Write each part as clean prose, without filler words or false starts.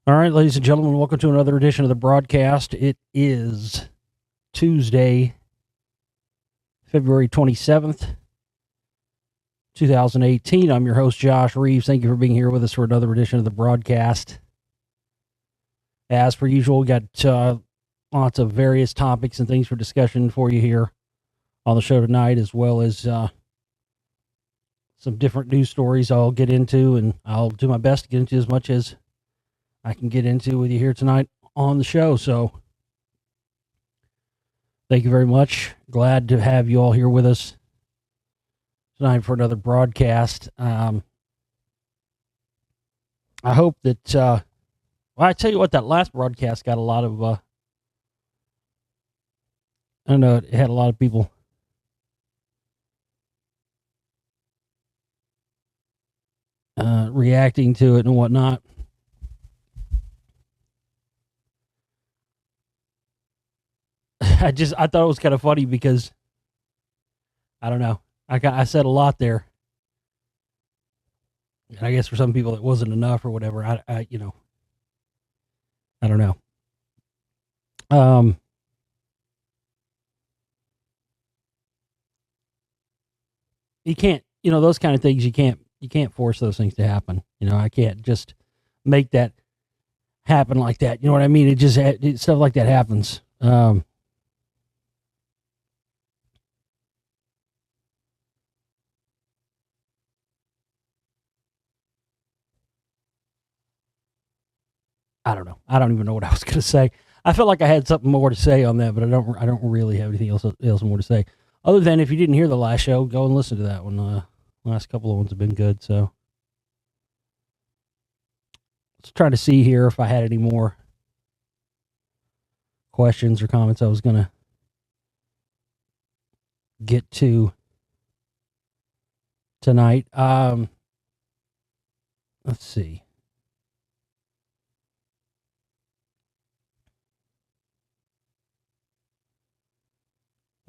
All right, ladies and gentlemen, welcome to another edition of the broadcast. It is Tuesday, February 27th, 2018. I'm your host, Josh Reeves. Thank you for being here with us for another edition of the broadcast. As per usual, we got lots of various topics and things for discussion for you here on the show tonight, as well as some different news stories I'll get into, and I'll do my best to get into as much as I can get into with you here tonight on the show. So thank you very much. Glad to have you all here with us tonight for another broadcast. I hope that, well, I tell you what, that last broadcast got a lot of, I don't know, it had a lot of people reacting to it and whatnot. I thought it was kind of funny because, I don't know, I said a lot there. And I guess for some people it wasn't enough or whatever. I don't know. You can't, those kind of things, you can't force those things to happen. I can't just make that happen like that. You know what I mean? Stuff like that happens. I don't know. I don't even know what I was going to say. I felt like I had something more to say on that, but I don't really have anything else more to say. Other than if you didn't hear the last show, go and listen to that one. Last couple of ones have been good. So let's try to see here if I had any more questions or comments I was going to get to tonight. Let's see.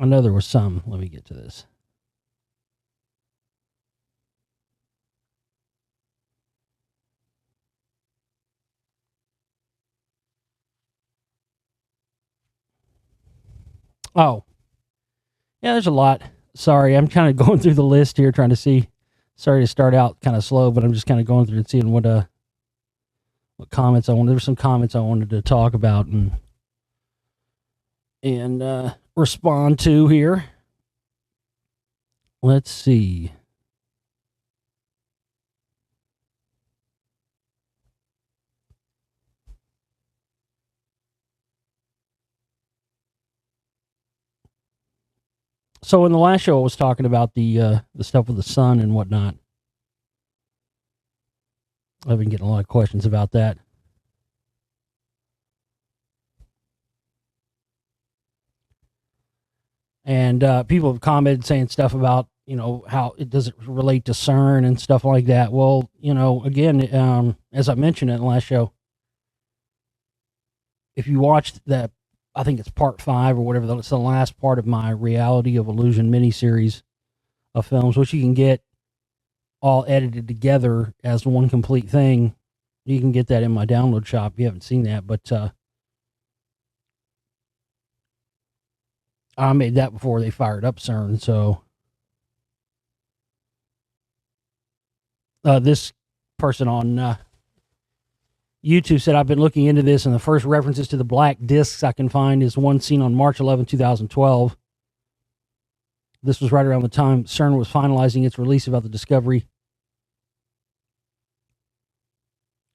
I know there was some. Let me get to this. Oh, yeah, there's a lot. Sorry, I'm kind of going through the list here, trying to see. Sorry to start out kind of slow, but I'm just kind of going through and seeing what comments I wanted. There were some comments I wanted to talk about and respond to here. Let's see. So in the last show, I was talking about the stuff with the sun and whatnot. I've been getting a lot of questions about that. And people have commented saying stuff about, how it doesn't relate to CERN and stuff like that. Well, again, as I mentioned in the last show, if you watched that, I think it's part 5 or whatever, it's the last part of my Reality of Illusion miniseries of films, which you can get all edited together as one complete thing. You can get that in my download shop if you haven't seen that, but I made that before they fired up CERN. So this person on YouTube said, I've been looking into this, and the first references to the black discs I can find is one seen on March 11, 2012. This was right around the time CERN was finalizing its release about the discovery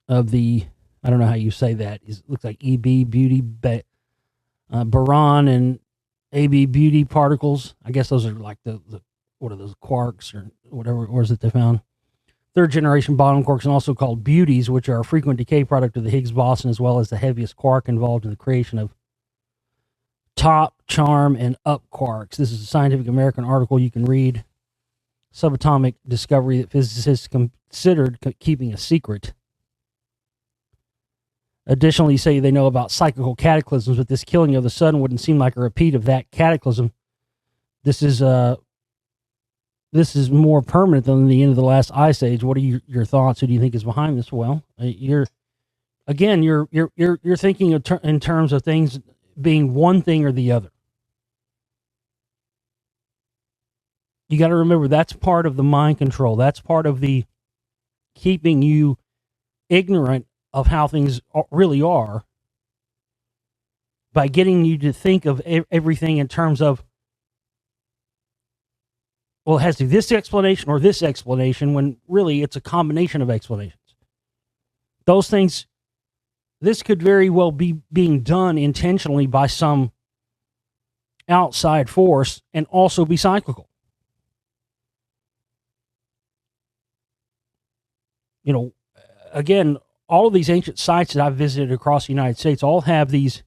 of the, I don't know how you say that. It looks like EB beauty boron and AB beauty particles. I guess those are like the what are those, quarks or whatever it was that they found. Third generation bottom quarks, and also called beauties, which are a frequent decay product of the Higgs boson, as well as the heaviest quark involved in the creation of top, charm, and up quarks. This is a Scientific American article you can read. Subatomic discovery that physicists considered keeping a secret. Additionally, say they know about cyclical cataclysms, but this killing of the sun wouldn't seem like a repeat of that cataclysm. This is more permanent than the end of the last ice age. What are your thoughts? Who do you think is behind this? Well, you're Again, you're thinking in terms of things being one thing or the other. You got to remember that's part of the mind control. That's part of the keeping you ignorant of how things really are by getting you to think of everything in terms of, well, it has to be this explanation or this explanation, when really it's a combination of explanations. Those things, this could very well be being done intentionally by some outside force and also be cyclical. You know, again, all of these ancient sites that I've visited across the United States all have these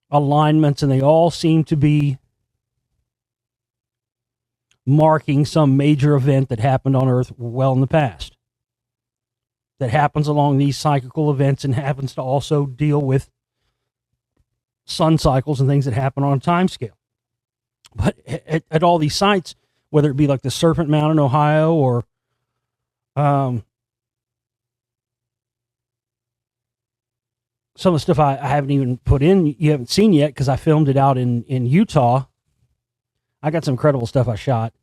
alignments, and they all seem to be marking some major event that happened on Earth well in the past, that happens along these cyclical events and happens to also deal with sun cycles and things that happen on a time scale. But at all these sites, whether it be like the Serpent Mound in Ohio or some of the stuff I haven't even put in, you haven't seen yet because I filmed it out in Utah. I got some incredible stuff I shot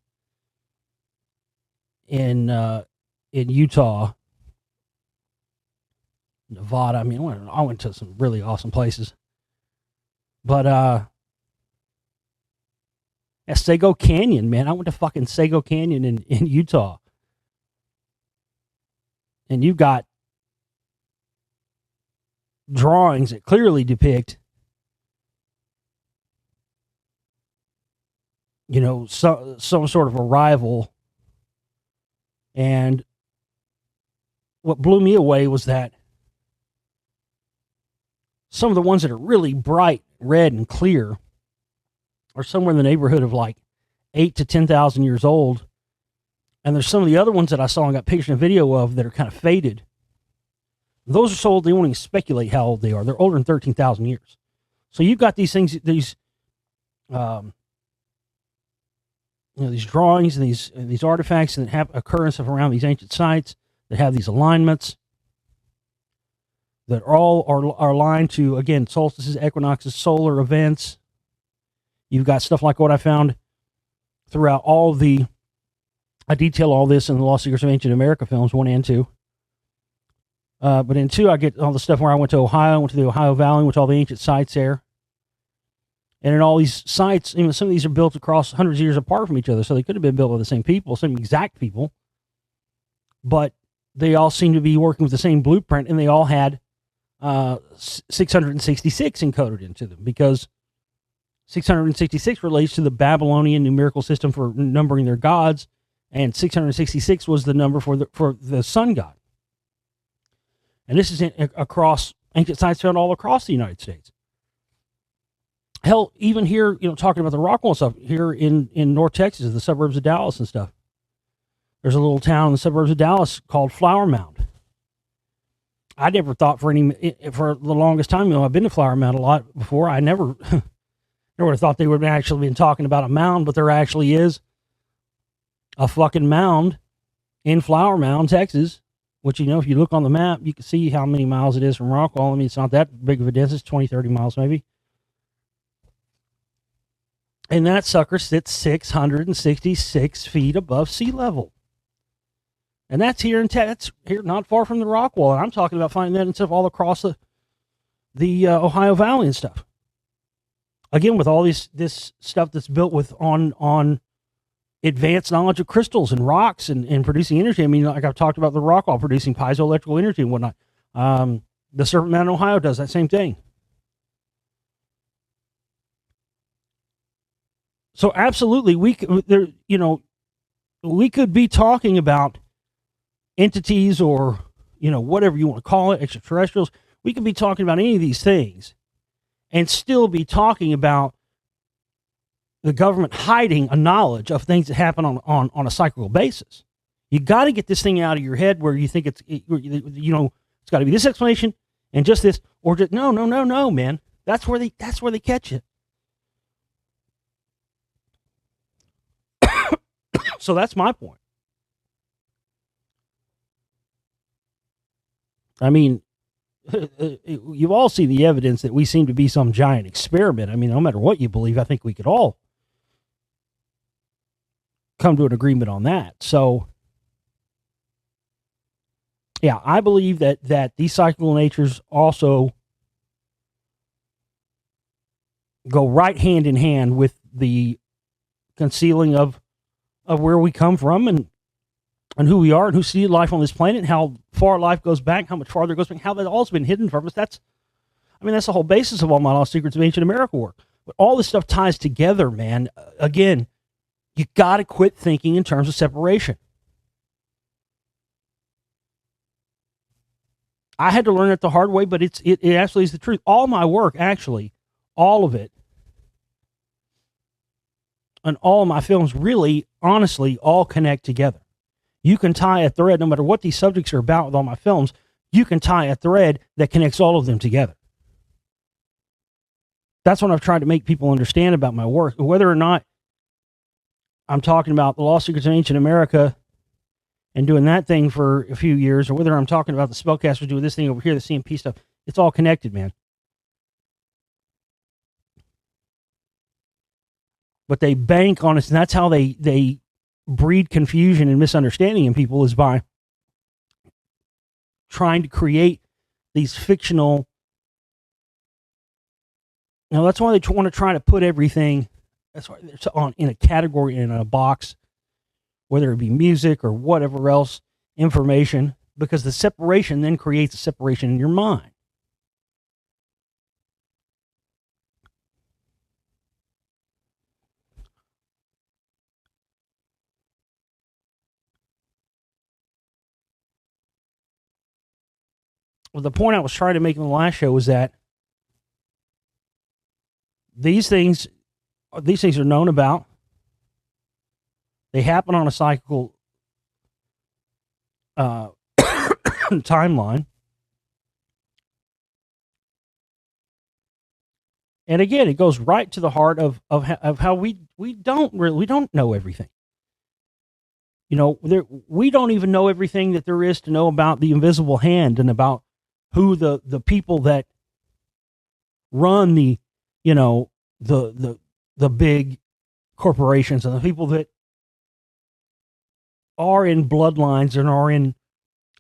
in Utah, Nevada. I mean, I went to some really awesome places. But Sago Canyon, man. I went to fucking Sago Canyon in Utah. And you've got drawings that clearly depict, you know, some sort of arrival. And what blew me away was that some of the ones that are really bright red and clear are somewhere in the neighborhood of like 8,000 to 10,000 years old. And there's some of the other ones that I saw and got pictures and video of that are kind of faded. Those are so old, they won't even speculate how old they are. They're older than 13,000 years. So you've got these things, these, these drawings and these artifacts that have occurrence of around these ancient sites that have these alignments that all are aligned to, again, solstices, equinoxes, solar events. You've got stuff like what I found throughout all the, I detail all this in the Lost Secrets of Ancient America films 1 and 2. But in 2, I get all the stuff where I went to Ohio, went to the Ohio Valley, went to all the ancient sites there. And in all these sites, you know, some of these are built across hundreds of years apart from each other, so they could have been built by the same people, same exact people. But they all seem to be working with the same blueprint, and they all had 666 encoded into them, because 666 relates to the Babylonian numerical system for numbering their gods, and 666 was the number for the sun god. And this is across ancient sites found all across the United States. Hell, even here, you know, talking about the Rockwell stuff, here in North Texas, the suburbs of Dallas and stuff, there's a little town in the suburbs of Dallas called Flower Mound. I never thought for the longest time, you know, I've been to Flower Mound a lot before. I never would have thought they would have actually been talking about a mound, but there actually is a fucking mound in Flower Mound, Texas, which, you know, if you look on the map, you can see how many miles it is from Rockwell. I mean, it's not that big of a distance, 20, 30 miles maybe. And that sucker sits 666 feet above sea level. And that's here that's here not far from the Rockwall. And I'm talking about finding that and stuff all across the Ohio Valley and stuff. Again, with all this stuff that's built with on advanced knowledge of crystals and rocks and producing energy. I mean, like I've talked about the Rockwall producing piezoelectrical energy and whatnot. The Serpent Mound in Ohio does that same thing. So absolutely, we could be talking about entities or, you know, whatever you want to call it, extraterrestrials. We could be talking about any of these things and still be talking about the government hiding a knowledge of things that happen on a cyclical basis. You got to get this thing out of your head where you think it's got to be this explanation and just this, or just no, man. That's where they catch you. So that's my point. I mean, you all see the evidence that we seem to be some giant experiment. I mean, no matter what you believe, I think we could all come to an agreement on that. So, yeah, I believe that these cyclical natures also go right hand in hand with the concealing of where we come from and who we are and who see life on this planet and how far life goes back, how much farther it goes back, how that all's been hidden from us. That's the whole basis of all my Lost Secrets of Ancient America work. But all this stuff ties together, man. Again, you got to quit thinking in terms of separation. I had to learn it the hard way, but it absolutely is the truth. All my work, actually, all of it, and all my films really, honestly, all connect together. You can tie a thread, no matter what these subjects are about with all my films, you can tie a thread that connects all of them together. That's what I've tried to make people understand about my work. Whether or not I'm talking about the Lost Secrets of Ancient America and doing that thing for a few years, or whether I'm talking about the Spellcasters doing this thing over here, the CMP stuff, it's all connected, man. But they bank on us, and that's how they breed confusion and misunderstanding in people, is by trying to create these fictional. That's why they want to try to put everything. That's why it's on in a category and in a box, whether it be music or whatever else, information, because the separation then creates a separation in your mind. Well, the point I was trying to make in the last show was that these things are known about. They happen on a cyclical timeline. And again, it goes right to the heart of how we don't know everything. We don't even know everything that there is to know about the invisible hand and about who the people that run the big corporations and the people that are in bloodlines and are in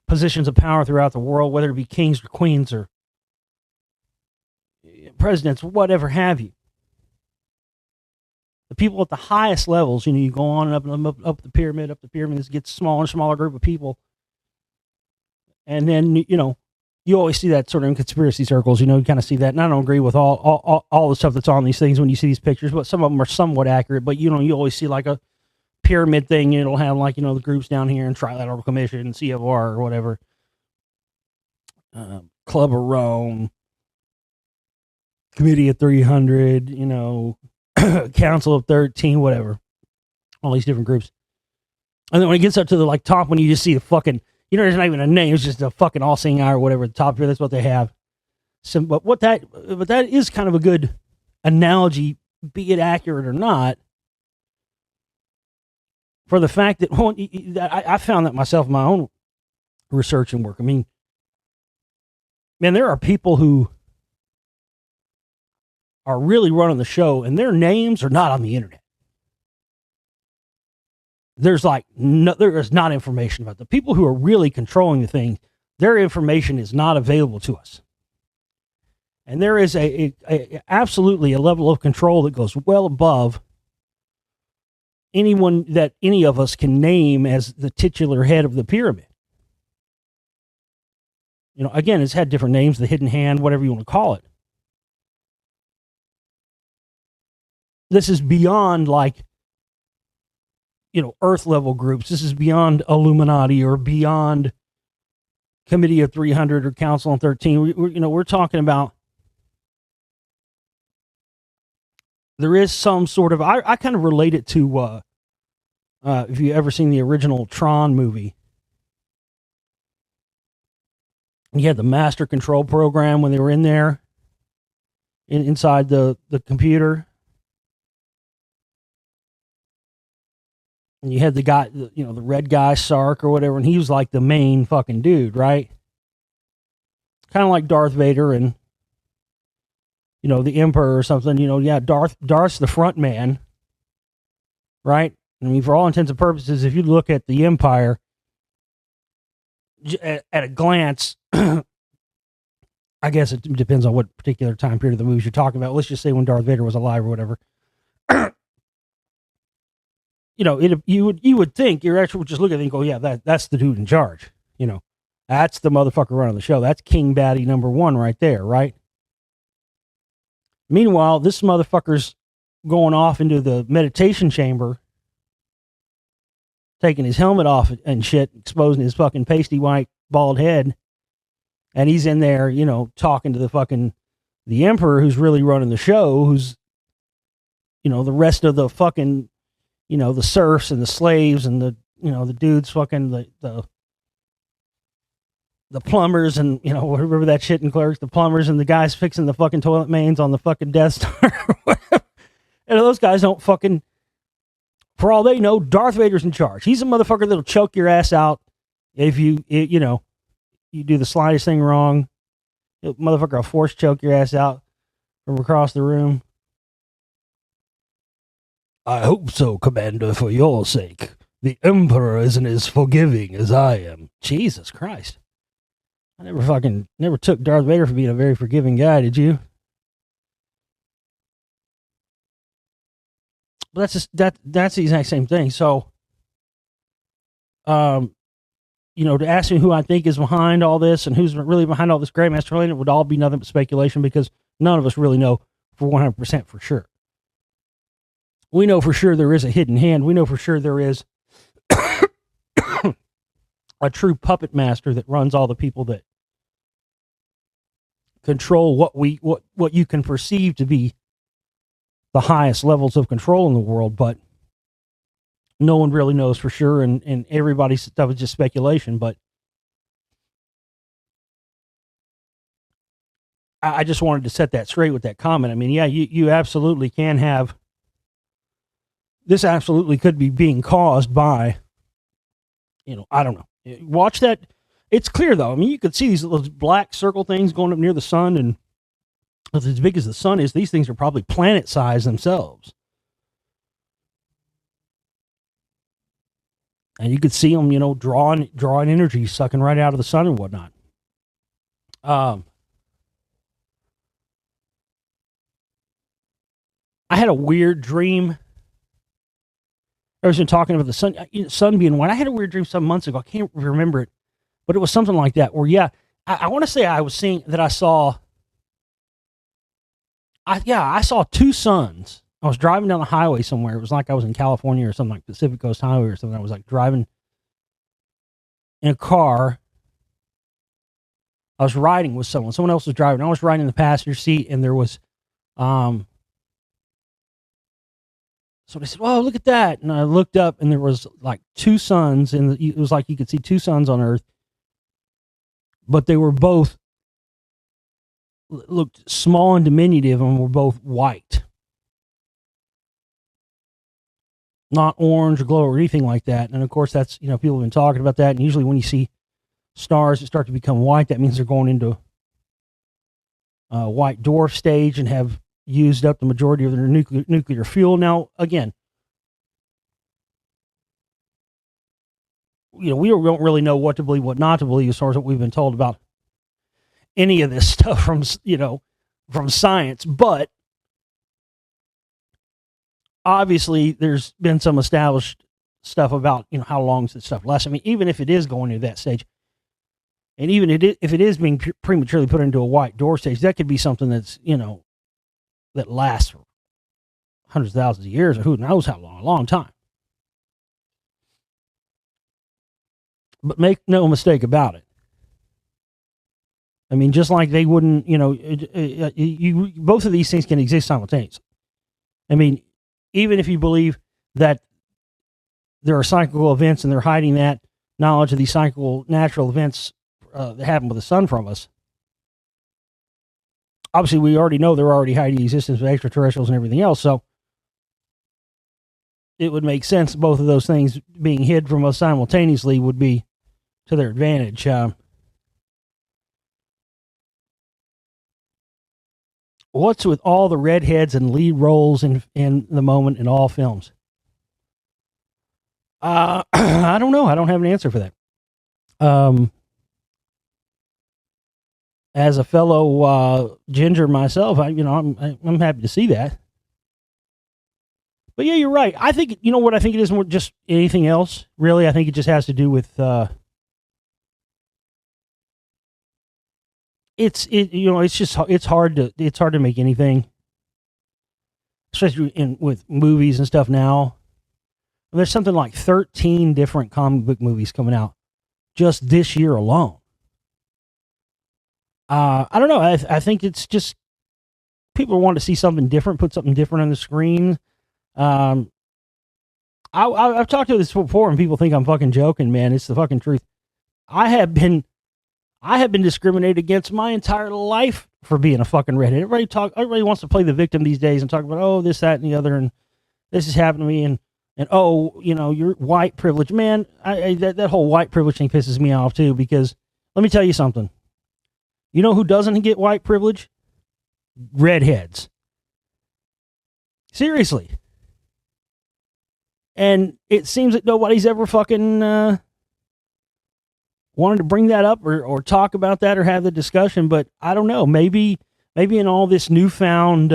positions of power throughout the world, whether it be kings or queens or presidents, whatever have you. The people at the highest levels, you go on and up the pyramid, this gets smaller and smaller group of people. And then, you always see that sort of in conspiracy circles, you kind of see that. And I don't agree with all the stuff that's on these things when you see these pictures, but some of them are somewhat accurate. But, you always see like a pyramid thing. It'll have like, the groups down here and Trilateral Commission, CFR or whatever. Club of Rome, Committee of 300, Council of 13, whatever. All these different groups. And then when it gets up to the top, when you just see the fucking, there's not even a name, it's just a fucking all-seeing eye or whatever at the top here. That's what they have. So, but that is kind of a good analogy, be it accurate or not, for the fact that I found that myself in my own research and work. I mean, man, there are people who are really running the show, and their names are not on the internet. There is not information about the people who are really controlling the thing. Their information is not available to us, and there is absolutely a level of control that goes well above anyone that any of us can name as the titular head of the pyramid. Again, it's had different names, the hidden hand, whatever you want to call it. This is beyond Earth level groups. This is beyond Illuminati or beyond Committee of 300 or Council on 13. We're talking about, there is some sort of, I kind of relate it to, if you ever seen the original Tron movie, you had the master control program when they were in there, inside the computer. And you had the guy, the red guy, Sark or whatever, and he was like the main fucking dude, right? kind of like Darth Vader and, the Emperor or something. Yeah, Darth's the front man, right? I mean, for all intents and purposes, if you look at the Empire at a glance, I guess it depends on what particular time period of the movies you're talking about. Let's just say when Darth Vader was alive or whatever. You would think you're actually just looking at it and go, yeah, that's the dude in charge. That's the motherfucker running the show. That's King Baddie number one right there, right? Meanwhile, this motherfucker's going off into the meditation chamber, taking his helmet off and shit, exposing his fucking pasty white bald head. And he's in there, talking to the Emperor who's really running the show, who's, the rest of the fucking, the serfs and the slaves and the dudes fucking the plumbers and, whatever that shit in Clerks, the plumbers and the guys fixing the fucking toilet mains on the fucking Death Star or whatever. And those guys don't fucking, for all they know, Darth Vader's in charge. He's a motherfucker that'll choke your ass out if you do the slightest thing wrong. Motherfucker will force choke your ass out from across the room. I hope so, Commander, for your sake. The Emperor isn't as forgiving as I am. Jesus Christ. I never took Darth Vader for being a very forgiving guy, did you? But that's the exact same thing. So, to ask me who I think is behind all this and who's really behind all this Greymaster related, it would all be nothing but speculation because none of us really know for 100% for sure. We know for sure there is a hidden hand. We know for sure there is a true puppet master that runs all the people that control what you can perceive to be the highest levels of control in the world, but no one really knows for sure, and everybody's stuff is just speculation. But I just wanted to set that straight with that comment. I mean, yeah, you absolutely can have this. Absolutely could be being caused by, I don't know. Watch that. It's clear though. I mean, you could see these little black circle things going up near the sun, and as big as the sun is, these things are probably planet size themselves. And you could see them, drawing energy, sucking right out of the sun and whatnot. I had a weird dream. I was talking about the sun being white. I had a weird dream some months ago. I can't remember it, but it was something like that. Where, yeah, I want to say I was seeing that I saw two suns. I was driving down the highway somewhere. It was like I was in California or something, like Pacific Coast Highway or something. I was like driving in a car. I was riding with someone. Someone else was driving. I was riding in the passenger seat, and there was, so they said, "Whoa, look at that!" And I looked up, and there was like two suns, and it was like you could see two suns on Earth, but they were both looked small and diminutive, and were both white. Not orange or glow or anything like that. And of course, that's, people have been talking about that. And usually when you see stars that start to become white, that means they're going into a white dwarf stage and have used up the majority of their nuclear fuel. Now, again, we don't really know what to believe, what not to believe, as far as what we've been told about any of this stuff from science. But obviously, there's been some established stuff about, how long does this stuff last. I mean, even if it is going to that stage, and even if it is being prematurely put into a white dwarf stage, that could be something that's, that lasts for hundreds of thousands of years, or who knows how long, a long time. But make no mistake about it. I mean, just like they wouldn't, both of these things can exist simultaneously. I mean, even if you believe that there are cyclical events and they're hiding that knowledge of these cyclical natural events that happen with the sun from us, obviously we already know they're already hiding the existence of extraterrestrials and everything else. So it would make sense both of those things being hid from us simultaneously would be to their advantage. What's with all the redheads and lead roles in the moment in all films? I don't know. I don't have an answer for that. As a fellow ginger myself, I'm happy to see that. But yeah, you're right. I think what I think it is more just anything else. Really, I think it just has to do with it's hard to make anything, especially with movies and stuff now. There's something like 13 different comic book movies coming out just this year alone. I don't know. I think it's just people want to see something different, put something different on the screen. I've talked to this before, and people think I'm fucking joking, man. It's the fucking truth. I have been discriminated against my entire life for being a fucking redhead. Everybody wants to play the victim these days and talk about this, that, and the other, and this has happened to me, and you're white privilege, man. That whole white privilege thing pisses me off too, because let me tell you something. You know who doesn't get white privilege? Redheads. Seriously. And it seems that nobody's ever fucking wanted to bring that up or talk about that or have the discussion, but I don't know. Maybe in all this newfound,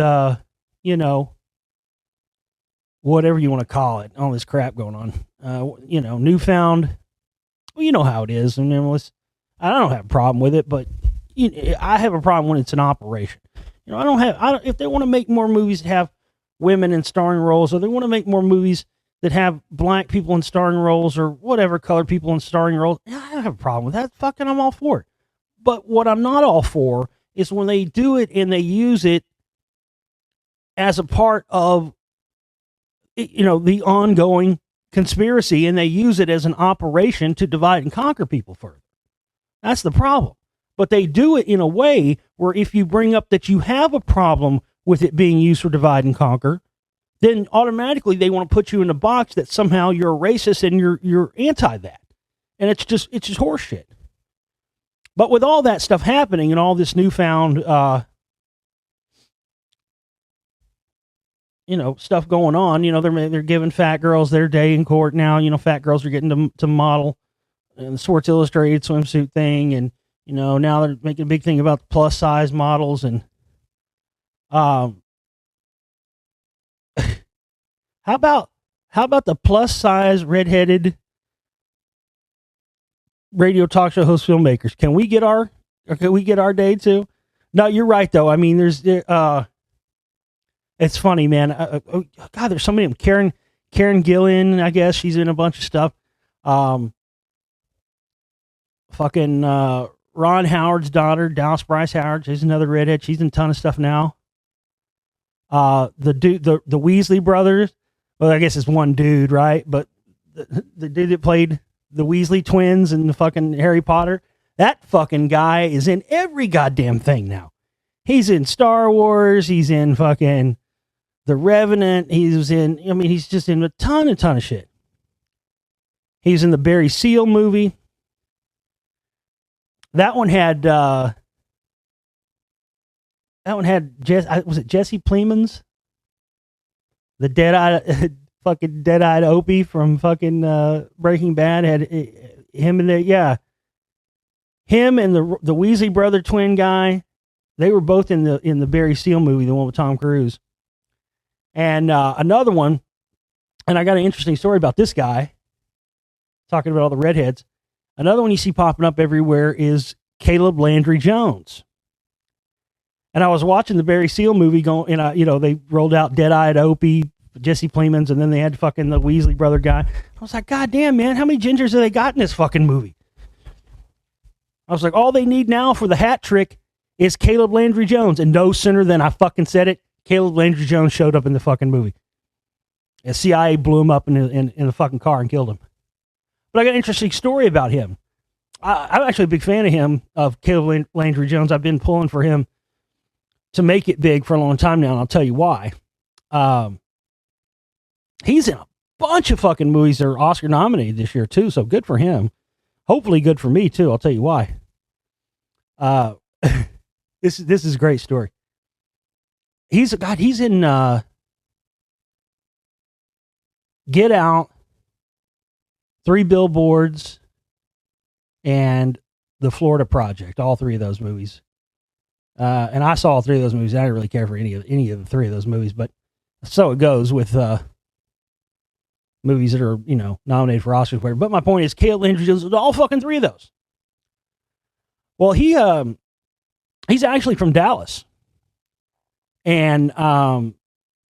whatever you want to call it, all this crap going on, newfound, well, you know how it is. I mean, I don't have a problem with it, but I have a problem when it's an operation. If they want to make more movies that have women in starring roles, or they want to make more movies that have black people in starring roles, or whatever, colored people in starring roles, I don't have a problem with that. Fucking, I'm all for it. But what I'm not all for is when they do it and they use it as a part of, the ongoing conspiracy, and they use it as an operation to divide and conquer people further. That's the problem. But they do it in a way where if you bring up that you have a problem with it being used for divide and conquer, then automatically they want to put you in a box that somehow you're a racist and you're anti that. And it's just horseshit. But with all that stuff happening and all this newfound stuff going on, they're giving fat girls their day in court now. Fat girls are getting to model in the Sports Illustrated swimsuit thing, and now they're making a big thing about the plus size models. And how about the plus size redheaded radio talk show host filmmakers? Can we get our day too? No, you're right though. I mean, it's funny, man. God, there's so many of them. Karen Gillan, I guess she's in a bunch of stuff. Fucking Ron Howard's daughter, Dallas Bryce Howard, she's another redhead. She's in a ton of stuff now. The Weasley brothers. Well, I guess it's one dude, right? But the dude that played the Weasley twins in the fucking Harry Potter, that fucking guy is in every goddamn thing now. He's in Star Wars. He's in fucking The Revenant. He's just in a ton of shit. He's in the Barry Seal movie. That one had was it Jesse Plemons? The dead-eyed Opie from fucking Breaking Bad had him in there. Yeah, him and the Weasley brother twin guy. They were both in the Barry Seal movie, the one with Tom Cruise. And another one, and I got an interesting story about this guy. Talking about all the redheads. Another one you see popping up everywhere is Caleb Landry Jones. And I was watching the Barry Seal movie going, and they rolled out Dead-Eyed Opie, Jesse Plemons, and then they had fucking the Weasley brother guy. I was like, God damn, man, how many gingers have they got in this fucking movie? I was like, all they need now for the hat trick is Caleb Landry Jones. And no sooner than I fucking said it, Caleb Landry Jones showed up in the fucking movie. And CIA blew him up in the fucking car and killed him. But I got an interesting story about him. I'm actually a big fan of him, of Caleb Landry Jones. I've been pulling for him to make it big for a long time now, and I'll tell you why. He's in a bunch of fucking movies that are Oscar nominated this year too, so good for him. Hopefully good for me too. I'll tell you why. This is a great story. he's in Get Out, Three Billboards, and The Florida Project. All three of those movies. And I saw all three of those movies. I didn't really care for any of the three of those movies, but so it goes with movies that are, nominated for Oscars. But my point is, Caleb Landry Jones was all fucking three of those. Well, he's actually from Dallas, and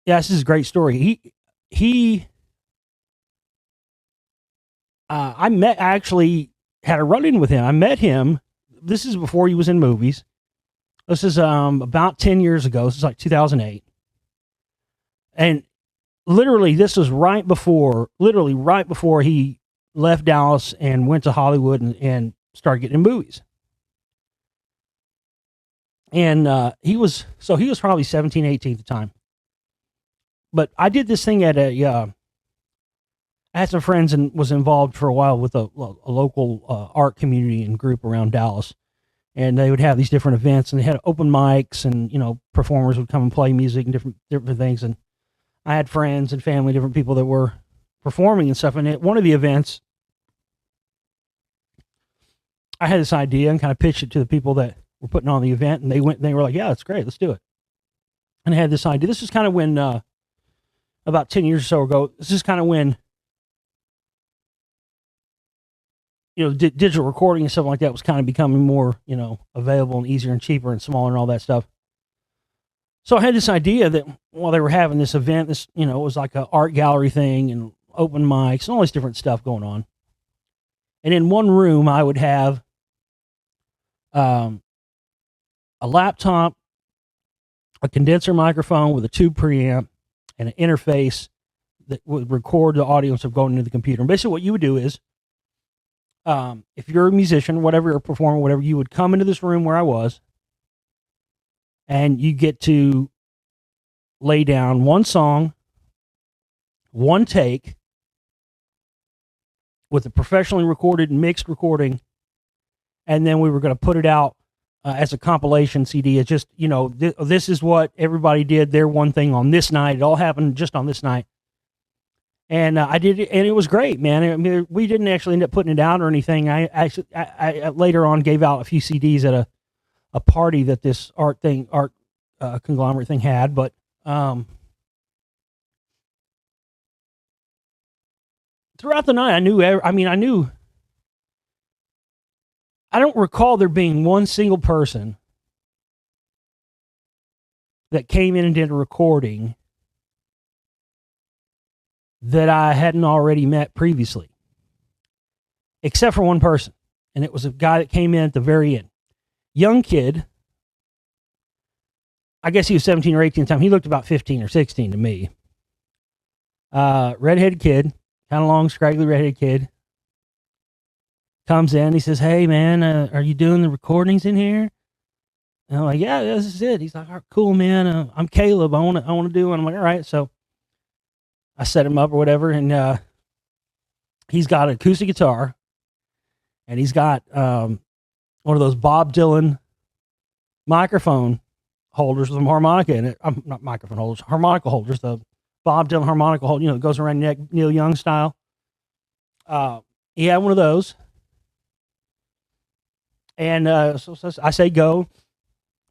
this is a great story. I actually had a run-in with him. I met him. This is before he was in movies. This is about 10 years ago. This is like 2008. And literally, this was right before he left Dallas and went to Hollywood and started getting in movies. And he was probably 17, 18 at the time. But I did this thing at I had some friends and was involved for a while with a local art community and group around Dallas. And they would have these different events, and they had open mics, and performers would come and play music and different things. And I had friends and family, different people that were performing and stuff. And at one of the events, I had this idea and kind of pitched it to the people that were putting on the event, and they were like, "Yeah, that's great, let's do it." And I had this idea. This is kind of when about 10 years or so ago. This is kind of when digital recording and stuff like that was kind of becoming more, available and easier and cheaper and smaller and all that stuff. So I had this idea that while they were having this event, it was like an art gallery thing and open mics and all this different stuff going on. And in one room, I would have a laptop, a condenser microphone with a tube preamp, and an interface that would record the audio of going into the computer. And basically what you would do is, if you're a musician, whatever, you're a performer, whatever, you would come into this room where I was, and you get to lay down one song, one take, with a professionally recorded and mixed recording, and then we were going to put it out as a compilation CD. It's just, this is what everybody did, their one thing on this night. It all happened just on this night. And I did it, and it was great, man. I mean, we didn't actually end up putting it out or anything. I later on gave out a few CDs at a party that this art conglomerate thing had. But throughout the night, I don't recall there being one single person that came in and did a recording that I hadn't already met previously, except for one person. And it was a guy that came in at the very end. Young kid. I guess he was 17 or 18 at the time. He looked about 15 or 16 to me. Redheaded kid, kind of long, scraggly redheaded kid. Comes in, he says, "Hey man, are you doing the recordings in here?" And I'm like, "Yeah, this is it." He's like, "All right, cool, man. I'm Caleb. I want to do it." I'm like, "All right." So I set him up or whatever, and he's got an acoustic guitar, and he's got one of those Bob Dylan microphone holders with some harmonica in it. Not microphone holders, harmonica holders. The Bob Dylan harmonica holder, it goes around your neck, Neil Young style. He had one of those, and so I say go.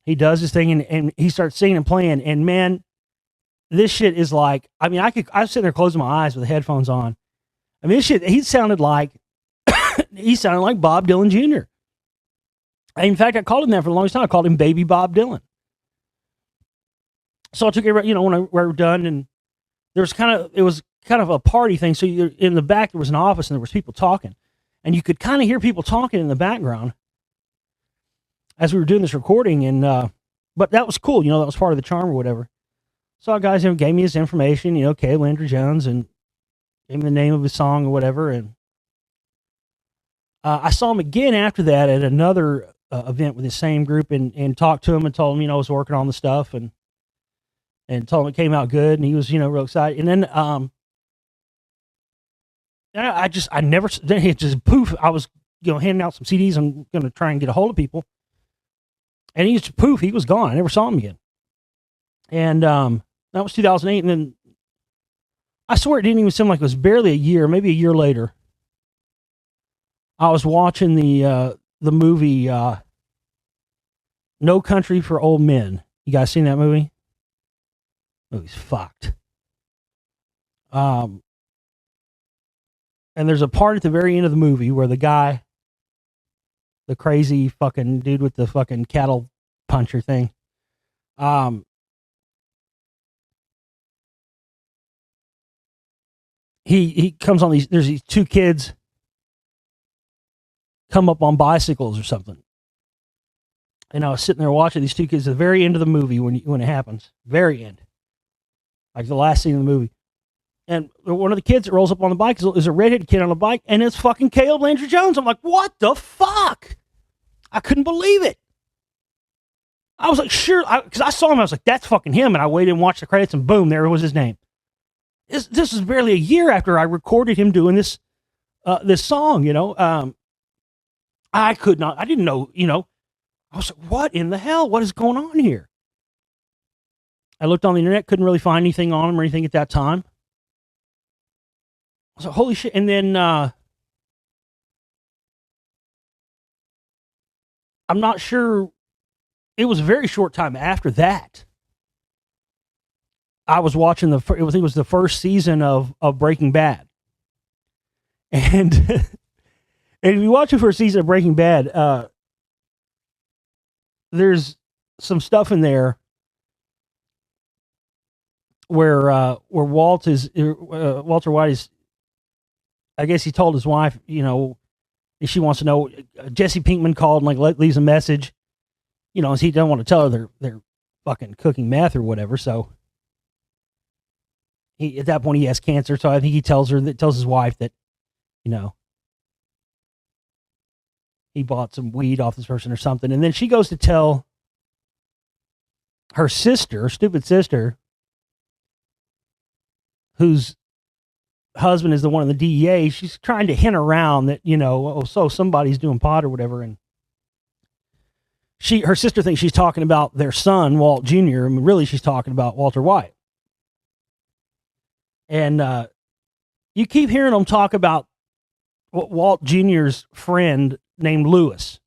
He does his thing, and he starts singing and playing, and man, this shit is like, I mean, I was sitting there closing my eyes with the headphones on. I mean, this shit, he sounded like Bob Dylan Jr. In fact, I called him that for the longest time. I called him Baby Bob Dylan. So I took it, when we were done, and it was kind of a party thing. So in the back, there was an office, and there was people talking, and you could kind of hear people talking in the background as we were doing this recording. And, but that was cool. That was part of the charm or whatever. So guys gave me his information, Caleb Landry Jones, and gave me the name of his song or whatever. And I saw him again after that at another event with the same group, and talked to him and told him, I was working on the stuff, and told him it came out good, and he was, real excited. And then then he just poof. I was, handing out some CDs. I'm going to try and get a hold of people, and he just poof. He was gone. I never saw him again. And that was 2008. And then I swear it didn't even seem like it was barely a year, maybe a year later. I was watching the movie No Country for Old Men. You guys seen that movie? Movie's fucked. And there's a part at the very end of the movie where the guy, the crazy fucking dude with the fucking cattle puncher thing, he comes on there's these two kids come up on bicycles or something. And I was sitting there watching these two kids at the very end of the movie when it happens. Very end. Like the last scene of the movie. And one of the kids that rolls up on the bike is a redheaded kid on a bike, and it's fucking Caleb Landry Jones. I'm like, what the fuck? I couldn't believe it. I was like, sure, because I saw him. I was like, that's fucking him. And I waited and watched the credits, and boom, there was his name. This is barely a year after I recorded him doing this song, you know. I didn't know, you know. I was like, what in the hell? What is going on here? I looked on the internet, couldn't really find anything on him or anything at that time. I was like, holy shit. And then I'm not sure. It was a very short time after that. I was watching it was the first season of Breaking Bad. And, and if you watch the first season of Breaking Bad, there's some stuff in there where Walter White is, I guess he told his wife, you know, she wants to know, Jesse Pinkman called and like leaves a message, you know, he doesn't want to tell her they're fucking cooking meth or whatever. So at that point he has cancer. So I think he tells his wife that, you know, he bought some weed off this person or something. And then she goes to tell her sister, stupid sister, whose husband is the one in the DEA. She's trying to hint around that, you know, so somebody's doing pot or whatever. And her sister thinks she's talking about their son, Walt Jr. I mean, really she's talking about Walter White. And you keep hearing them talk about Walt Jr.'s friend named Lewis.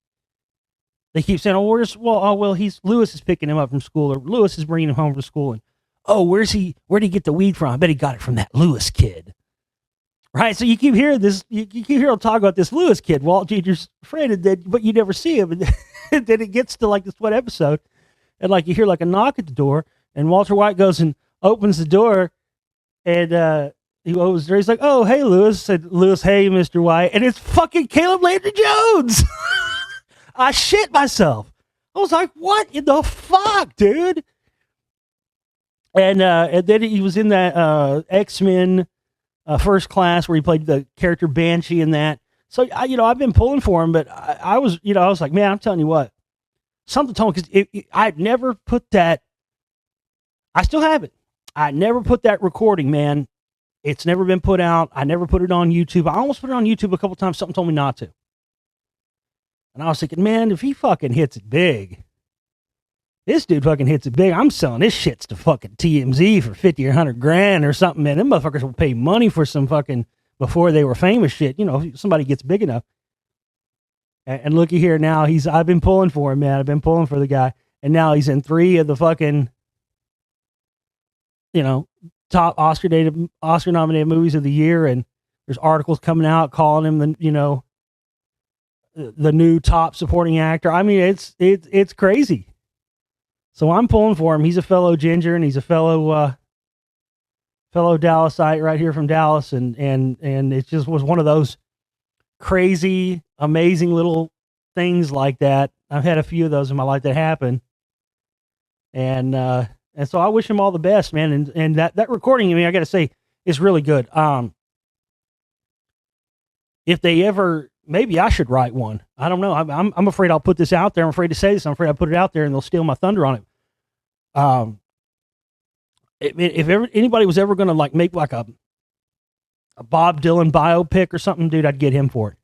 They keep saying, Lewis is picking him up from school, or Lewis is bringing him home from school. And, where'd he get the weed from? I bet he got it from that Lewis kid. Right? So you keep hearing this, you keep hearing them talk about this Lewis kid, Walt Jr.'s friend, but you never see him. And then it gets to like this one episode, and like you hear like a knock at the door, and Walter White goes and opens the door, and he opens the door, he's like, oh, hey, Lewis. Said Lewis, hey, Mr. White. And it's fucking Caleb Landry Jones. I shit myself. I was like, what in the fuck, dude? And then he was in that X-Men First Class where he played the character Banshee in that. So, I've been pulling for him, but I was like, man, I'm telling you what. Something told me, because I'd never put that. I still have it. I never put that recording, man. It's never been put out. I never put it on YouTube. I almost put it on YouTube a couple times. Something told me not to. And I was thinking, man, if he fucking hits it big, this dude fucking hits it big, I'm selling this shits to fucking TMZ for 50 or 100 grand or something, man. Them motherfuckers will pay money for some fucking, before they were famous shit, you know, if somebody gets big enough. And looky here now, I've been pulling for him, man. I've been pulling for the guy. And now he's in 3 of the fucking, you know, top Oscar-nominated movies of the year. And there's articles coming out calling him the new top supporting actor. I mean, it's crazy. So I'm pulling for him. He's a fellow Ginger, and he's a fellow Dallasite right here from Dallas, and it just was one of those crazy, amazing little things like that. I've had a few of those in my life that happen, and so I wish him all the best, man. And that recording, I mean, I got to say, is really good. If they ever, maybe I should write one. I don't know. I'm afraid I'll put this out there. I'm afraid to say this. I'm afraid I'll put it out there and they'll steal my thunder on it. If anybody was ever going to like make like a Bob Dylan biopic or something, dude, I'd get him for it.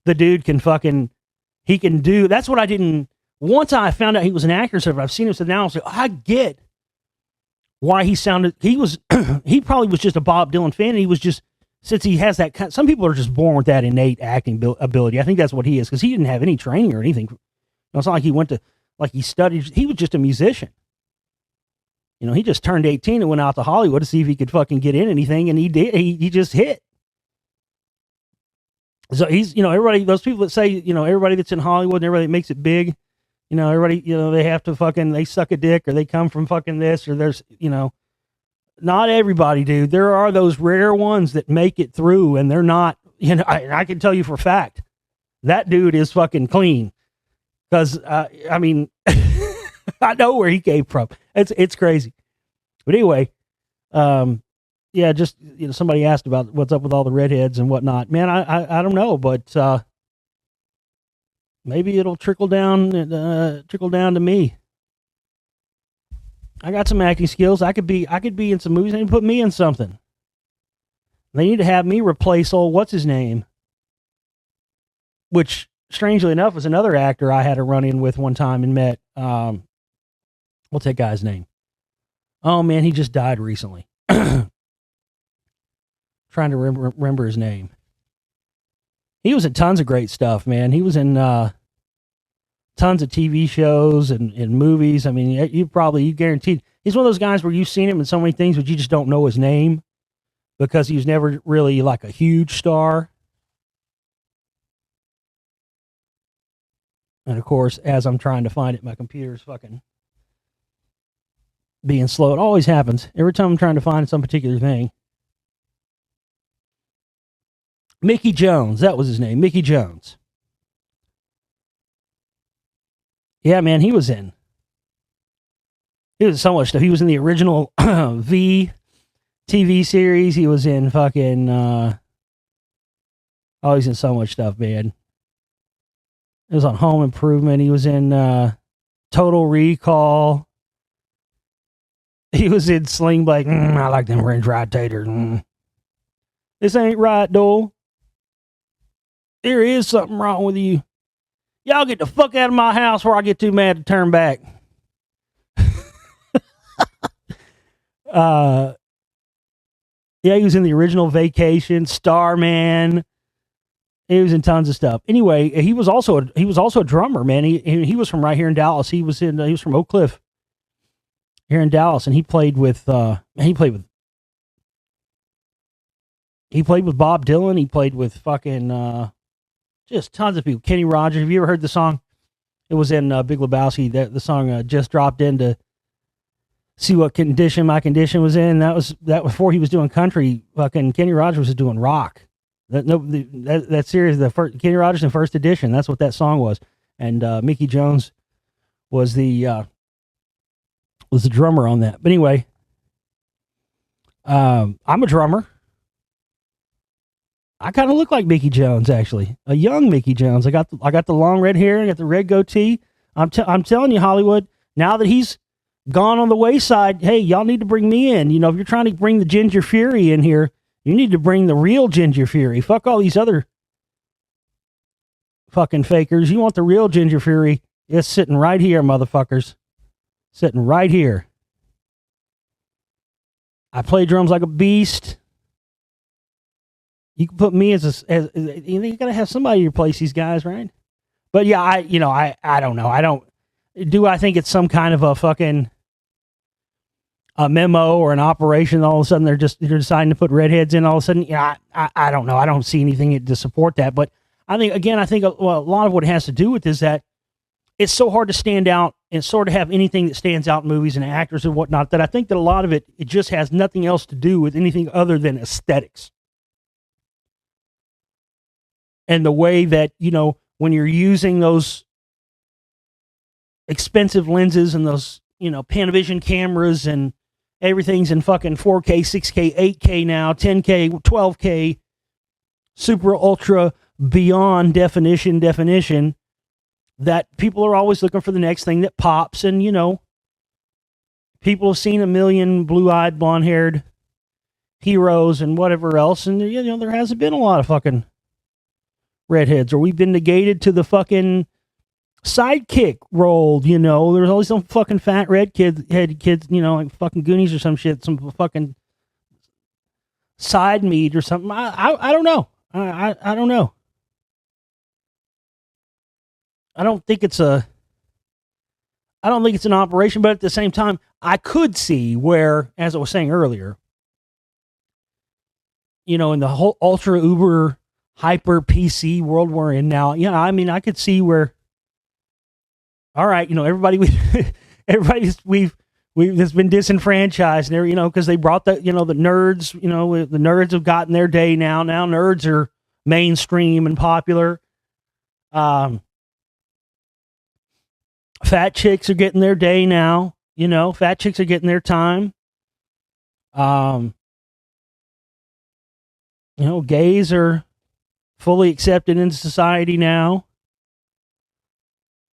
The dude he can do, that's what I didn't, once I found out he was an actor, so I've seen him, so now I was like, I get why he sounded, he was, he probably was just a Bob Dylan fan. And he was just, since he has that kind, some people are just born with that innate acting ability. I think that's what he is, because he didn't have any training or anything. It's not like he went to, like he studied. He was just a musician. He just turned 18 and went out to Hollywood to see if he could fucking get in anything, and he did. He just hit. So he's, everybody, those people that say, everybody that's in Hollywood and everybody that makes it big, everybody, they have to fucking, they suck a dick or they come from fucking this or there's, not everybody, dude. There are those rare ones that make it through, and they're not, I can tell you for a fact, that dude is fucking clean. Because, I mean, I know where he came from. It's crazy. But anyway, yeah, just, somebody asked about what's up with all the redheads and whatnot. Man, I don't know, but maybe it'll trickle down to me. I got some acting skills. I could be in some movies. They need to put me in something. They need to have me replace old what's his name, which strangely enough was another actor I had a run in with one time and met. What's that guy's name? Oh man, he just died recently. Trying to remember his name. He was in tons of great stuff, man. He was in tons of TV shows and movies. I mean, you guaranteed. He's one of those guys where you've seen him in so many things, but you just don't know his name because he was never really like a huge star. And of course, as I'm trying to find it, my computer's fucking being slow. It always happens. Every time I'm trying to find some particular thing. Mickey Jones. That was his name. Mickey Jones. Yeah, man, he was in so much stuff. He was in the original V TV series. He was in fucking, he's in so much stuff, man. It was on Home Improvement. He was in Total Recall. He was in Sling Blade. I like them French fried taters. This ain't right, though. There is something wrong with you. Y'all get the fuck out of my house before I get too mad to turn back. Yeah, he was in the original Vacation, Starman. He was in tons of stuff. Anyway, he was also a drummer, man. He was from right here in Dallas. He was from Oak Cliff here in Dallas, and he played with Bob Dylan. He played with fucking just tons of people. Kenny Rogers. Have you ever heard the song? It was in Big Lebowski. The song just dropped in to see what condition my condition was in. That was before he was doing country. Fucking Kenny Rogers was doing rock. That series, the first Kenny Rogers in First Edition. That's what that song was. And Mickey Jones was the drummer on that. But anyway, I'm a drummer. I kind of look like Mickey Jones, actually, a young Mickey Jones. I got the long red hair. I got the red goatee. I'm telling you, Hollywood. Now that he's gone on the wayside, hey, y'all need to bring me in. If you're trying to bring the Ginger Fury in here, you need to bring the real Ginger Fury. Fuck all these other fucking fakers. You want the real Ginger Fury? It's sitting right here, motherfuckers. Sitting right here. I play drums like a beast. You can put me as you gotta have somebody to replace these guys, right? But yeah, I don't know. Do I think it's some kind of a fucking a memo or an operation? All of a sudden they're deciding to put redheads in. All of a sudden, yeah, I don't know. I don't see anything to support that. But I think a lot of what it has to do with is that it's so hard to stand out and sort of have anything that stands out in movies and actors and whatnot, that I think that a lot of it just has nothing else to do with anything other than aesthetics. And the way that, when you're using those expensive lenses and those, Panavision cameras and everything's in fucking 4K, 6K, 8K now, 10K, 12K, super ultra beyond definition, that people are always looking for the next thing that pops. And, people have seen a million blue-eyed, blonde-haired heroes and whatever else. And, there hasn't been a lot of fucking redheads, or we've been negated to the fucking sidekick rolled, you know. There was always some fucking fat red head kids, you know, like fucking Goonies or some shit, some fucking side meat or something. I don't know. I don't know. I don't think it's an operation, but at the same time, I could see where, as I was saying earlier, you know, in the whole ultra uber hyper PC world we're in now, you know, I mean, I could see where, all right, you know, everybody's that's been disenfranchised, and you know, because they brought the, you know, the nerds, you know, the nerds have gotten their day now. Now nerds are mainstream and popular. Fat chicks are getting their day now. You know, fat chicks are getting their time. You know, gays are fully accepted in society now.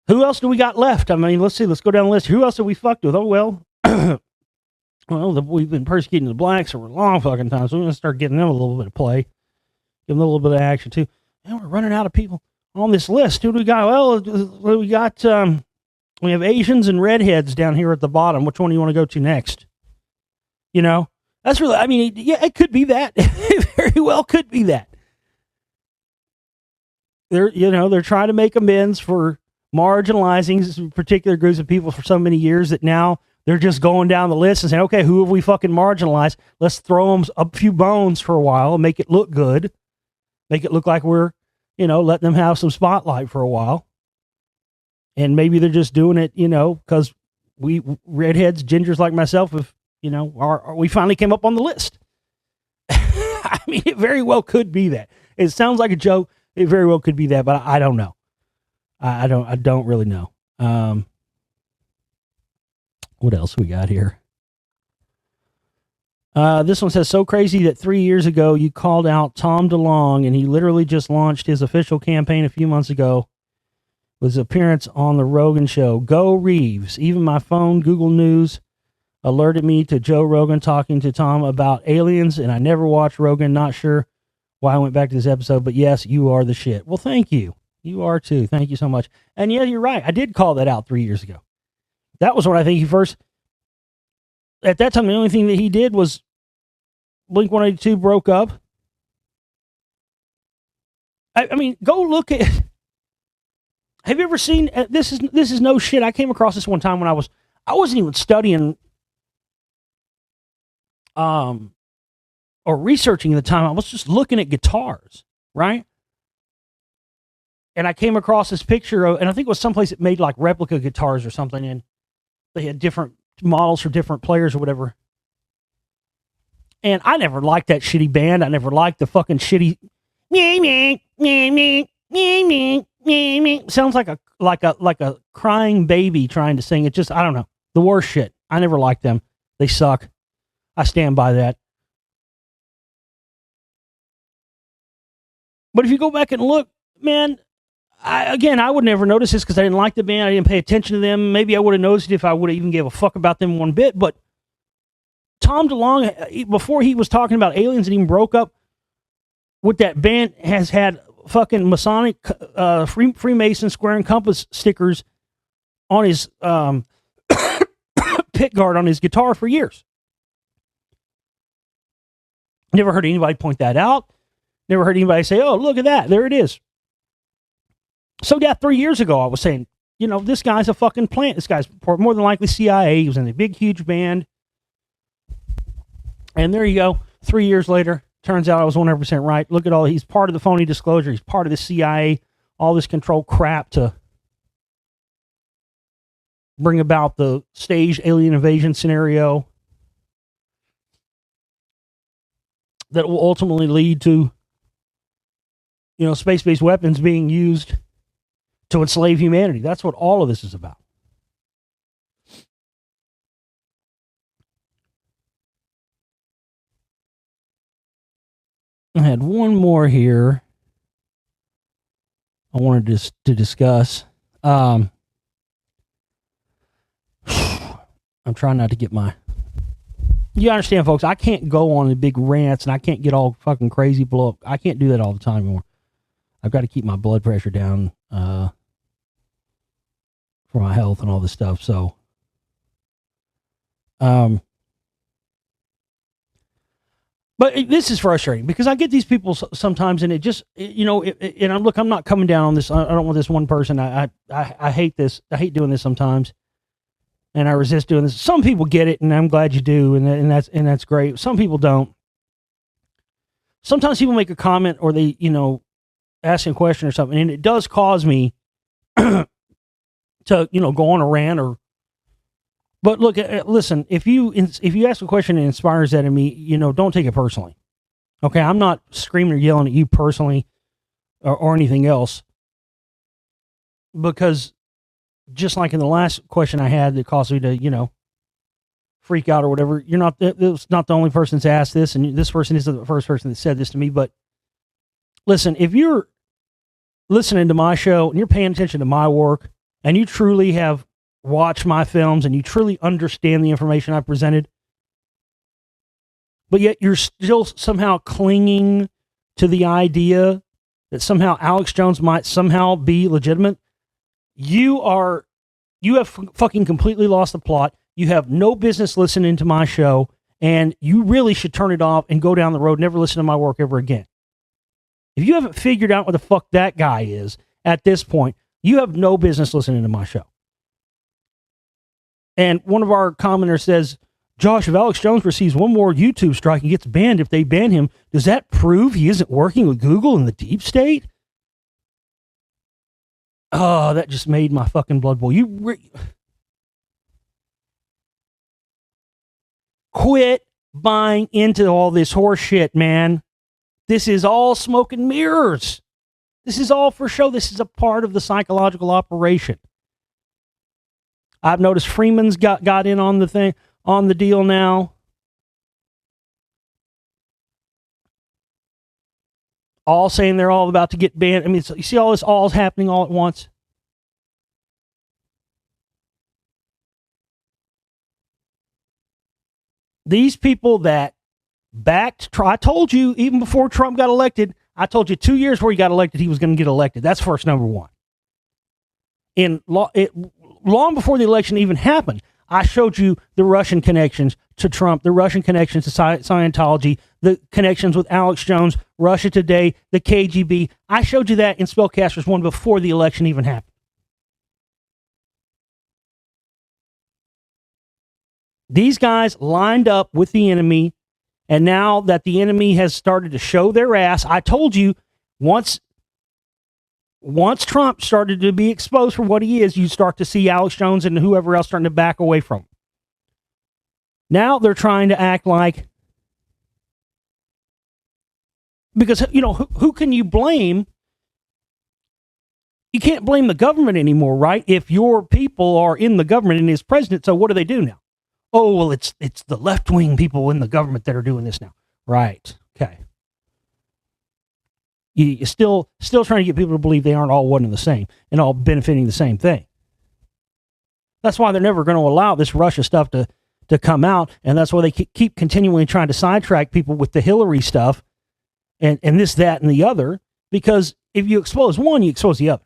Who else do we got left? I mean, let's see. Let's go down the list. Who else have we fucked with? Oh, well. We've been persecuting the blacks for a long fucking time, so we're going to start getting them a little bit of play. Give them a little bit of action, too. And we're running out of people on this list. Who do we got? Well, we got, we have Asians and redheads down here at the bottom. Which one do you want to go to next? You know? That's really, I mean, yeah, it could be that. It very well could be that. They're trying to make amends for marginalizing particular groups of people for so many years that now they're just going down the list and saying, okay, who have we fucking marginalized? Let's throw them a few bones for a while and make it look good. Make it look like we're, you know, letting them have some spotlight for a while. And maybe they're just doing it, you know, because we redheads, gingers like myself, have, you know, we finally came up on the list. I mean, it very well could be that. It sounds like a joke. It very well could be that, but I don't know. I don't really know. What else we got here? This one says, so crazy that 3 years ago you called out Tom DeLonge and he literally just launched his official campaign a few months ago with his appearance on the Rogan show. Go Reeves. Even my phone, Google News, alerted me to Joe Rogan talking to Tom about aliens, and I never watched Rogan. Not sure why I went back to this episode, but yes, you are the shit. Well, thank you. You are too. Thank you so much. And yeah, you're right. I did call that out 3 years ago. That was when I think he first, at that time, the only thing that he did was Blink-182 broke up. I mean, go look at, have you ever seen, this is no shit. I came across this one time when I wasn't even studying, or researching at the time. I was just looking at guitars, right? And I came across this picture of, and I think it was someplace that made like replica guitars or something, and they had different models for different players or whatever. And I never liked that shitty band. I never liked the fucking shitty sounds like a crying baby trying to sing. It just, I don't know. The worst shit. I never liked them. They suck. I stand by that. But if you go back and look, man, I would never notice this because I didn't like the band. I didn't pay attention to them. Maybe I would have noticed it if I would have even gave a fuck about them one bit. But Tom DeLonge, before he was talking about aliens and even broke up with that band, has had fucking Masonic, Freemason square and compass stickers on his pick guard on his guitar for years. Never heard anybody point that out. Never heard anybody say, oh, look at that. There it is. So yeah, 3 years ago, I was saying, you know, this guy's a fucking plant. This guy's more than likely CIA. He was in a big, huge band. And there you go. 3 years later, turns out I was 100% right. Look at all, he's part of the phony disclosure. He's part of the CIA, all this control crap to bring about the staged alien invasion scenario that will ultimately lead to, you know, space-based weapons being used to enslave humanity. That's what all of this is about. I had one more here I wanted to discuss. I'm trying not to get my... You understand, folks, I can't go on the big rants and I can't get all fucking crazy, blow up. I can't do that all the time anymore. I've got to keep my blood pressure down. for my health and all this stuff. So, but this is frustrating because I get these people sometimes, and it just, and I'm not coming down on this. I don't want this one person. I hate this. I hate doing this sometimes, and I resist doing this. Some people get it, and I'm glad you do, and that's great. Some people don't. Sometimes people make a comment or they, ask a question or something, and it does cause me to, go on a rant or. But look, listen, if you ask a question that inspires that in me, don't take it personally. Okay, I'm not screaming or yelling at you personally or anything else. Because just like in the last question I had that caused me to, freak out or whatever, it's not the only person that's asked this, and this person isn't the first person that said this to me. But listen, if you're listening to my show and you're paying attention to my work and you truly have watch my films and you truly understand the information I presented, but yet you're still somehow clinging to the idea that somehow Alex Jones might somehow be legitimate, you have fucking completely lost the plot. You have no business listening to my show, and you really should turn it off and go down the road, never listen to my work ever again. If you haven't figured out what the fuck that guy is at this point, you have no business listening to my show. And one of our commenters says, Josh, if Alex Jones receives one more YouTube strike and gets banned, if they ban him, does that prove he isn't working with Google and the deep state? Oh, that just made my fucking blood boil. Quit buying into all this horse shit, man. This is all smoke and mirrors. This is all for show. This is a part of the psychological operation. I've noticed Freeman's got in on the deal now. All saying they're all about to get banned. I mean, you see all this all's happening all at once. These people that backed Trump, I told you even before Trump got elected, I told you 2 years before he got elected, he was going to get elected. That's first number one. Long before the election even happened, I showed you the Russian connections to Trump, the Russian connections to Scientology, the connections with Alex Jones, Russia Today, the KGB. I showed you that in Spellcasters 1 before the election even happened. These guys lined up with the enemy, and now that the enemy has started to show their ass, I told you once Trump started to be exposed for what he is, you start to see Alex Jones and whoever else starting to back away from him. Now they're trying to act like, because, who can you blame? You can't blame the government anymore, right? If your people are in the government and is president, so what do now? Oh, well, it's the left-wing people in the government that are doing this now. Right. Okay. You're still trying to get people to believe they aren't all one and the same and all benefiting the same thing. That's why they're never going to allow this Russia stuff to come out, and that's why they keep continually trying to sidetrack people with the Hillary stuff and this, that, and the other, because if you expose one, you expose the other.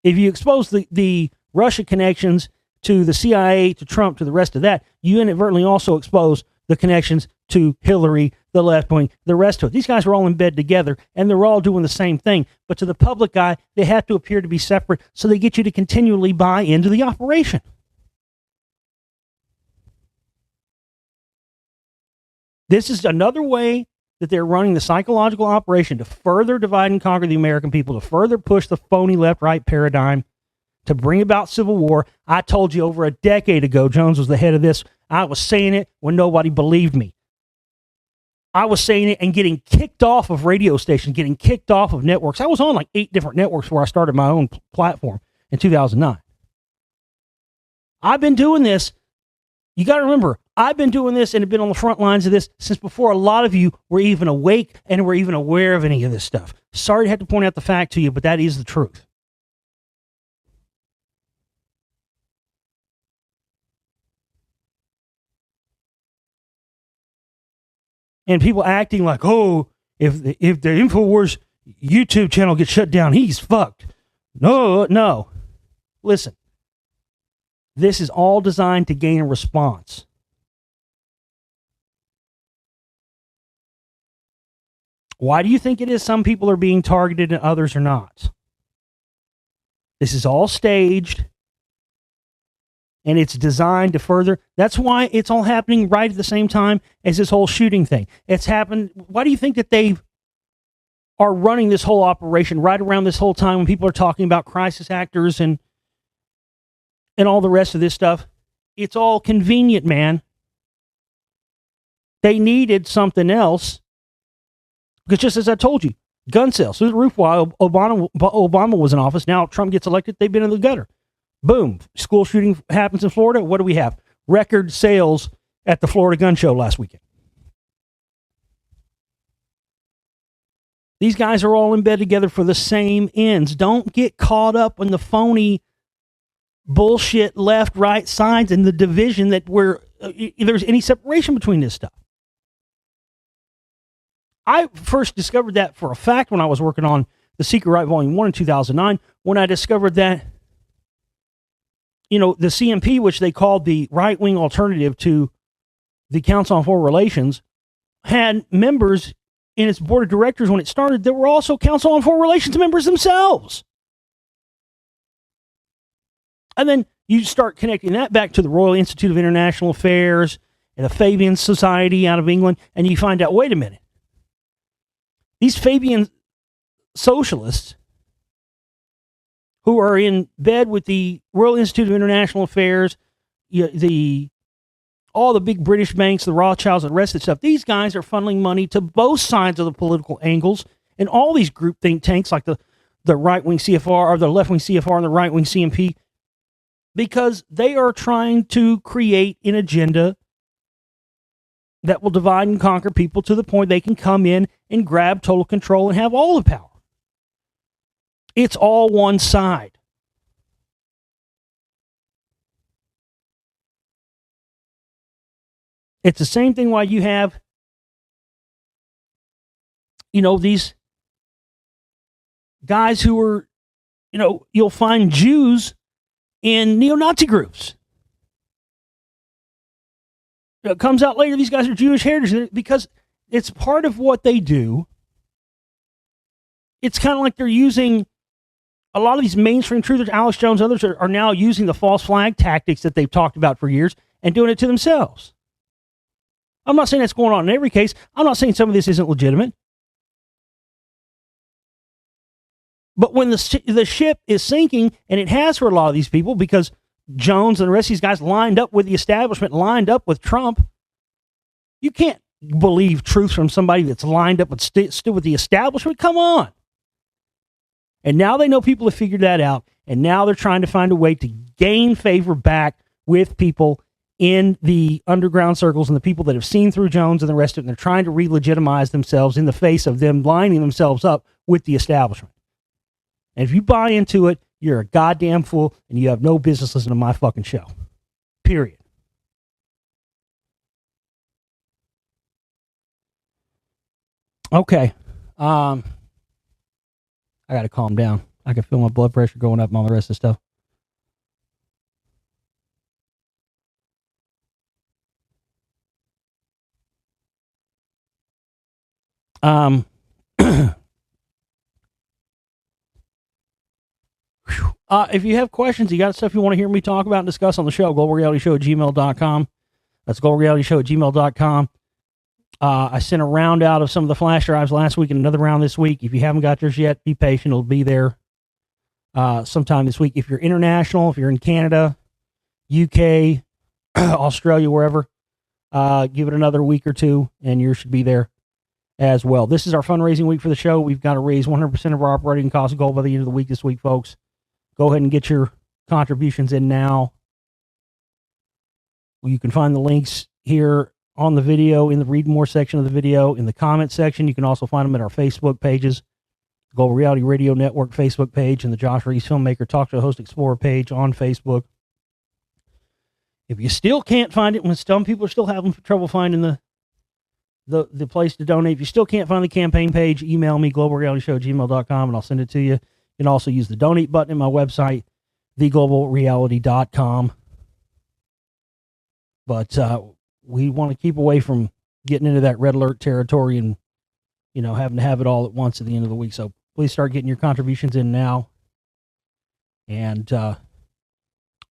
If you expose the Russia connections to the CIA, to Trump, to the rest of that, you inadvertently also expose the connections to Hillary, the left wing, the rest of it. These guys are all in bed together, and they're all doing the same thing. But to the public eye, they have to appear to be separate, so they get you to continually buy into the operation. This is another way that they're running the psychological operation to further divide and conquer the American people, to further push the phony left-right paradigm, to bring about civil war. I told you over a decade ago, Jones was the head of this. I was saying it when nobody believed me. I was saying it and getting kicked off of radio stations, getting kicked off of networks. I was on like 8 different networks before I started my own platform in 2009. I've been doing this. You got to remember, I've been doing this and have been on the front lines of this since before a lot of you were even awake and were even aware of any of this stuff. Sorry to have to point out the fact to you, but that is the truth. And people acting like, oh, if the InfoWars YouTube channel gets shut down, he's fucked. No. Listen, this is all designed to gain a response. Why do you think it is some people are being targeted and others are not? This is all staged, and it's designed to further. That's why it's all happening right at the same time as this whole shooting thing. It's happened. Why do you think that they are running this whole operation right around this whole time when people are talking about crisis actors and all the rest of this stuff? It's all convenient, man. They needed something else. Because just as I told you, gun sales through the roof while Obama was in office. Now Trump gets elected, they've been in the gutter. Boom. School shooting happens in Florida. What do we have? Record sales at the Florida gun show last weekend. These guys are all in bed together for the same ends. Don't get caught up in the phony bullshit left, right sides and the division that there's any separation between this stuff. I first discovered that for a fact when I was working on The Secret Right Volume 1 in 2009, when I discovered that, the CMP, which they called the right-wing alternative to the Council on Foreign Relations, had members in its board of directors when it started that were also Council on Foreign Relations members themselves. And then you start connecting that back to the Royal Institute of International Affairs and the Fabian Society out of England, and you find out, wait a minute. These Fabian socialists who are in bed with the Royal Institute of International Affairs, all the big British banks, the Rothschilds, and the rest of the stuff, these guys are funneling money to both sides of the political angles, and all these group think tanks like the right-wing CFR or the left-wing CFR and the right-wing CMP, because they are trying to create an agenda that will divide and conquer people to the point they can come in and grab total control and have all the power. It's all one side. It's the same thing why you have, these guys who are, you'll find Jews in neo-Nazi groups. It comes out later, these guys are Jewish heritage because it's part of what they do. It's kind of like they're using a lot of these mainstream truthers, Alex Jones, others are now using the false flag tactics that they've talked about for years and doing it to themselves. I'm not saying that's going on in every case. I'm not saying some of this isn't legitimate. But when the ship is sinking, and it has for a lot of these people, because Jones and the rest of these guys lined up with the establishment, lined up with Trump, you can't believe truth from somebody that's lined up with still with the establishment. Come on. And now they know people have figured that out, and now they're trying to find a way to gain favor back with people in the underground circles and the people that have seen through Jones and the rest of it, and they're trying to re-legitimize themselves in the face of them lining themselves up with the establishment. And if you buy into it, you're a goddamn fool, and you have no business listening to my fucking show. Period. Okay. I got to calm down. I can feel my blood pressure going up and all the rest of the stuff. If you have questions, you got stuff you want to hear me talk about and discuss on the show, globalrealityshow@gmail.com. That's globalrealityshow@gmail.com. I sent a round out of some of the flash drives last week and another round this week. If you haven't got yours yet, be patient. It'll be there sometime this week. If you're international, if you're in Canada, UK, Australia, wherever, give it another week or two, and yours should be there as well. This is our fundraising week for the show. We've got to raise 100% of our operating cost goal by the end of the week this week, folks. Go ahead and get your contributions in now. You can find the links here on the video, in the read more section of the video, in the comment section. You can also find them at our Facebook pages, Global Reality Radio Network Facebook page, and the Josh Reeves Filmmaker Talk Show Host Explorer page on Facebook. If you still can't find it, when some people are still having trouble finding the place to donate, if you still can't find the campaign page, email me, globalrealityshow@gmail.com, and I'll send it to you. You can also use the donate button in my website, theglobalreality.com. But we want to keep away from getting into that red alert territory and, having to have it all at once at the end of the week. So please start getting your contributions in now. And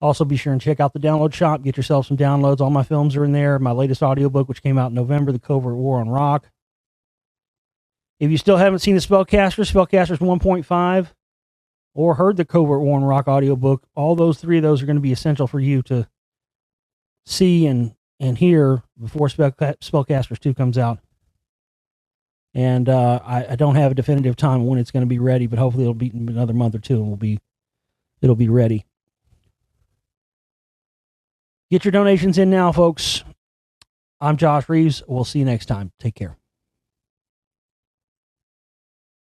also be sure and check out the download shop. Get yourself some downloads. All my films are in there. My latest audiobook, which came out in November, The Covert War on Rock. If you still haven't seen the Spellcasters 1.5, or heard the Covert War on Rock audiobook, all those three of those are going to be essential for you to see and hear before Spellcasters 2 comes out. And I don't have a definitive time when it's going to be ready, but hopefully it'll be another month or two and it'll be ready. Get your donations in now, folks. I'm Josh Reeves. We'll see you next time. Take care.